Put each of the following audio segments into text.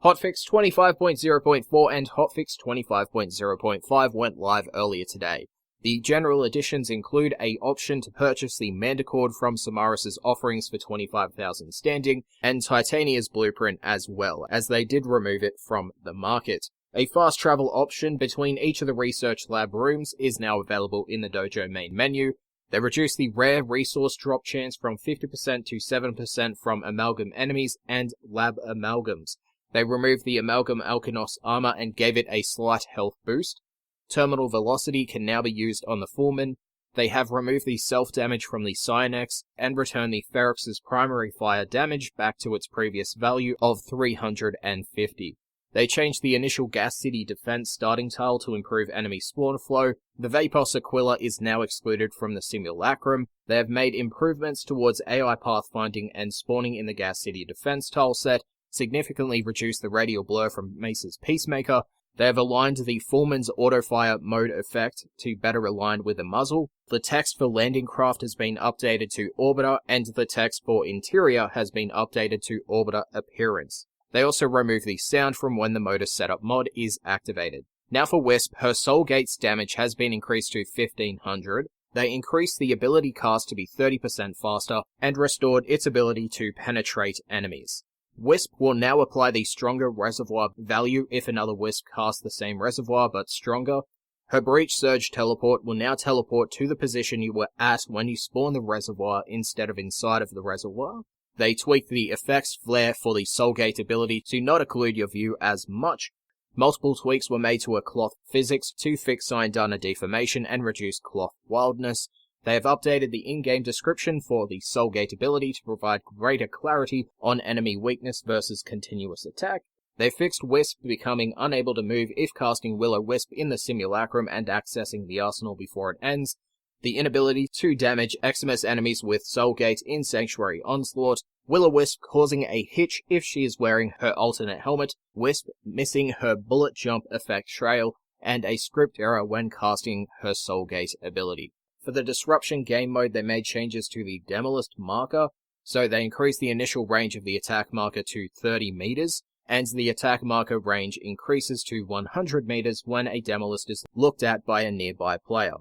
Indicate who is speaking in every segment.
Speaker 1: Hotfix 25.0.4 and Hotfix 25.0.5 went live earlier today. The general additions include an option to purchase the Mandachord from Simaris' offerings for 25,000 standing, and Titania's blueprint as well, as they did remove it from the market. A fast travel option between each of the research lab rooms is now available in the Dojo main menu. They reduced the rare resource drop chance from 50% to 7% from amalgam enemies and lab amalgams. They removed the amalgam Alkanos armor and gave it a slight health boost. Terminal velocity can now be used on the Foreman. They have removed the self-damage from the Cyanex and returned the Ferrex's primary fire damage back to its previous value of 350. They changed the initial Gas City defense starting tile to improve enemy spawn flow. The Vapos Aquila is now excluded from the Simulacrum. They have made improvements towards AI pathfinding and spawning in the Gas City defense tile set, significantly reduced the radial blur from Mace's Peacemaker. They have aligned the Foreman's autofire mode effect to better align with the muzzle. The text for landing craft has been updated to Orbiter, and the text for interior has been updated to Orbiter appearance. They also remove the sound from when the motor setup mod is activated. Now for Wisp, her Soul Gate's damage has been increased to 1500. They increased the ability cast to be 30% faster, and restored its ability to penetrate enemies. Wisp will now apply the stronger reservoir value if another Wisp casts the same reservoir but stronger. Her Breach Surge teleport will now teleport to the position you were at when you spawn the reservoir instead of inside of the reservoir. They tweaked the effects flare for the Soulgate ability to not occlude your view as much. Multiple tweaks were made to her cloth physics to fix Signdana deformation and reduce cloth wildness. They have updated the in-game description for the Soulgate ability to provide greater clarity on enemy weakness versus continuous attack. They fixed Wisp becoming unable to move if casting Will-O-Wisp in the Simulacrum and accessing the arsenal before it ends. The inability to damage Eximus enemies with Soulgate in Sanctuary Onslaught. Will-O-Wisp causing a hitch if she is wearing her alternate helmet. Wisp missing her bullet jump effect trail. And a script error when casting her Soulgate ability. For the Disruption game mode, they made changes to the Demolist marker, so they increased the initial range of the attack marker to 30 meters, and the attack marker range increases to 100 meters when a Demolist is looked at by a nearby player.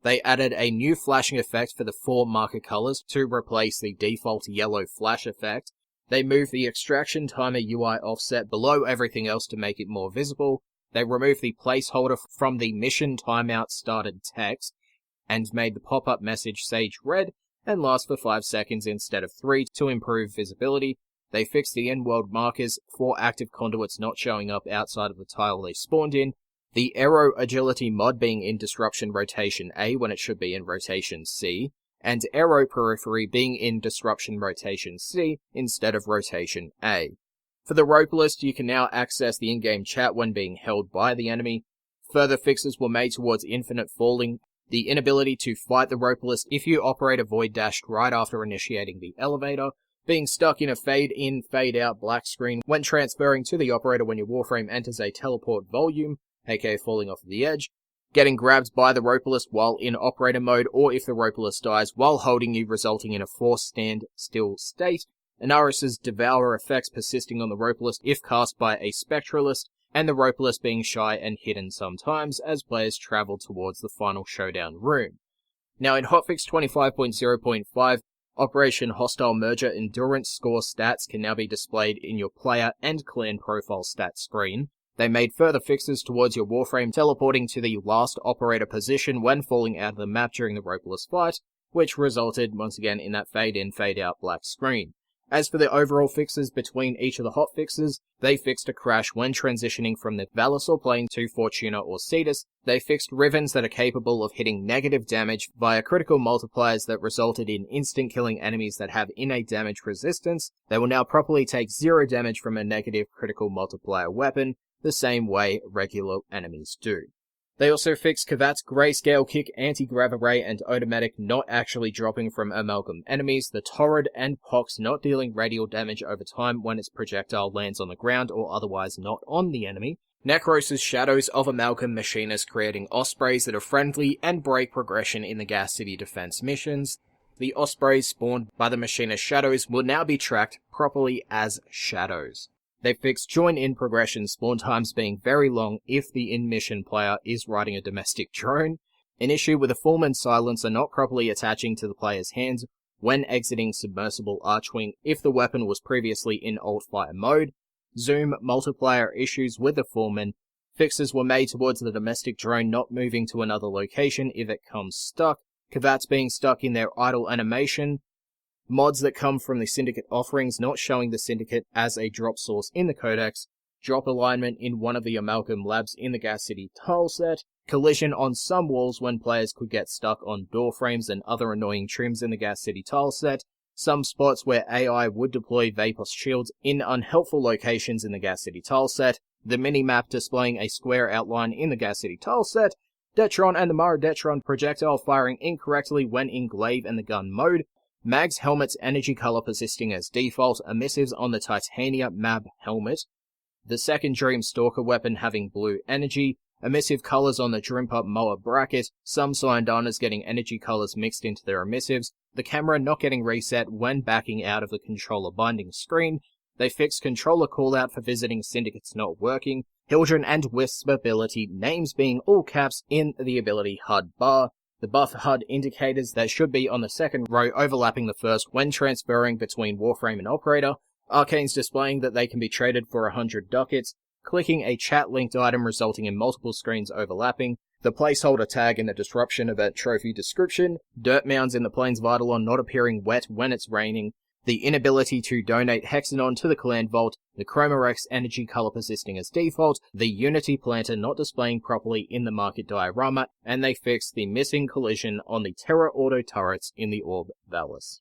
Speaker 1: They added a new flashing effect for the 4 marker colors to replace the default yellow flash effect. They moved the extraction timer UI offset below everything else to make it more visible. They removed the placeholder from the mission timeout started text, and made the pop-up message Sage Red and last for 5 seconds instead of 3 to improve visibility. They fixed the in-world markers for active conduits not showing up outside of the tile they spawned in. The Aero Agility mod being in Disruption Rotation A when it should be in Rotation C, and Aero Periphery being in Disruption Rotation C instead of Rotation A. For the Rope List, you can now access the in-game chat when being held by the enemy. Further fixes were made towards infinite falling, the inability to fight the Rope List if you operate a Void Dash right after initiating the elevator, being stuck in a fade-in, fade-out black screen when transferring to the operator when your Warframe enters a teleport volume, aka falling off the edge, getting grabbed by the Rope List while in operator mode, or if the Rope List dies while holding you, resulting in a forced stand-still state, Inaris's Devour effects persisting on the Rope List if cast by a Spectralist, and the Rope List being shy and hidden sometimes as players travel towards the final showdown room. Now in Hotfix 25.0.5, Operation Hostile Merger Endurance score stats can now be displayed in your player and clan profile stat screen. They made further fixes towards your Warframe teleporting to the last operator position when falling out of the map during the Rope List fight, which resulted once again in that fade-in, fade-out black screen. As for the overall fixes between each of the hotfixes, they fixed a crash when transitioning from the Valisor plane to Fortuna or Cetus. They fixed Rivens that are capable of hitting negative damage via critical multipliers that resulted in instant killing enemies that have innate damage resistance. They will now properly take 0 damage from a negative critical multiplier weapon, the same way regular enemies do. They also fixed Kavat's Grayscale Kick, Anti-Grav Array, and Automatic not actually dropping from Amalgam enemies, the Torrid and Pox not dealing radial damage over time when its projectile lands on the ground or otherwise not on the enemy, Necros' Shadows of Amalgam Machinists creating Ospreys that are friendly and break progression in the Gas City defense missions. The Ospreys spawned by the Machinist Shadows will now be tracked properly as shadows. They fixed join-in progression spawn times being very long if the in-mission player is riding a domestic drone, an issue with a Fullman silencer not properly attaching to the player's hands when exiting submersible archwing if the weapon was previously in alt-fire mode, zoom multiplier issues with the Fullman, fixes were made towards the domestic drone not moving to another location if it comes stuck, Kavats being stuck in their idle animation, mods that come from the Syndicate offerings not showing the Syndicate as a drop source in the Codex, drop alignment in one of the Amalgam labs in the Gas City tile set, collision on some walls when players could get stuck on door frames and other annoying trims in the Gas City tile set, some spots where AI would deploy Vapos shields in unhelpful locations in the Gas City tile set, the mini-map displaying a square outline in the Gas City tile set, Detron and the Maradetron projectile firing incorrectly when in glaive and the gun mode, Mag's helmet's energy color persisting as default, emissives on the Titania Mab helmet, the second Dream Stalker weapon having blue energy, emissive colors on the Drimper Moa bracket, some Cyandanas getting energy colors mixed into their emissives, the camera not getting reset when backing out of the controller binding screen, they fixed controller callout for visiting syndicates not working, Hildren and Wisp's ability names being all caps in the ability HUD bar, the buff HUD indicators that should be on the second row overlapping the first when transferring between Warframe and Operator, Arcanes displaying that they can be traded for 100 ducats, clicking a chat-linked item resulting in multiple screens overlapping, the placeholder tag in the Disruption event trophy description, dirt mounds in the Plains Vitalon not appearing wet when it's raining, the inability to donate Hexanon to the Clan Vault, the Chromarex energy color persisting as default, the Unity planter not displaying properly in the market diorama, and they fixed the missing collision on the Terra Auto turrets in the Orb Valis.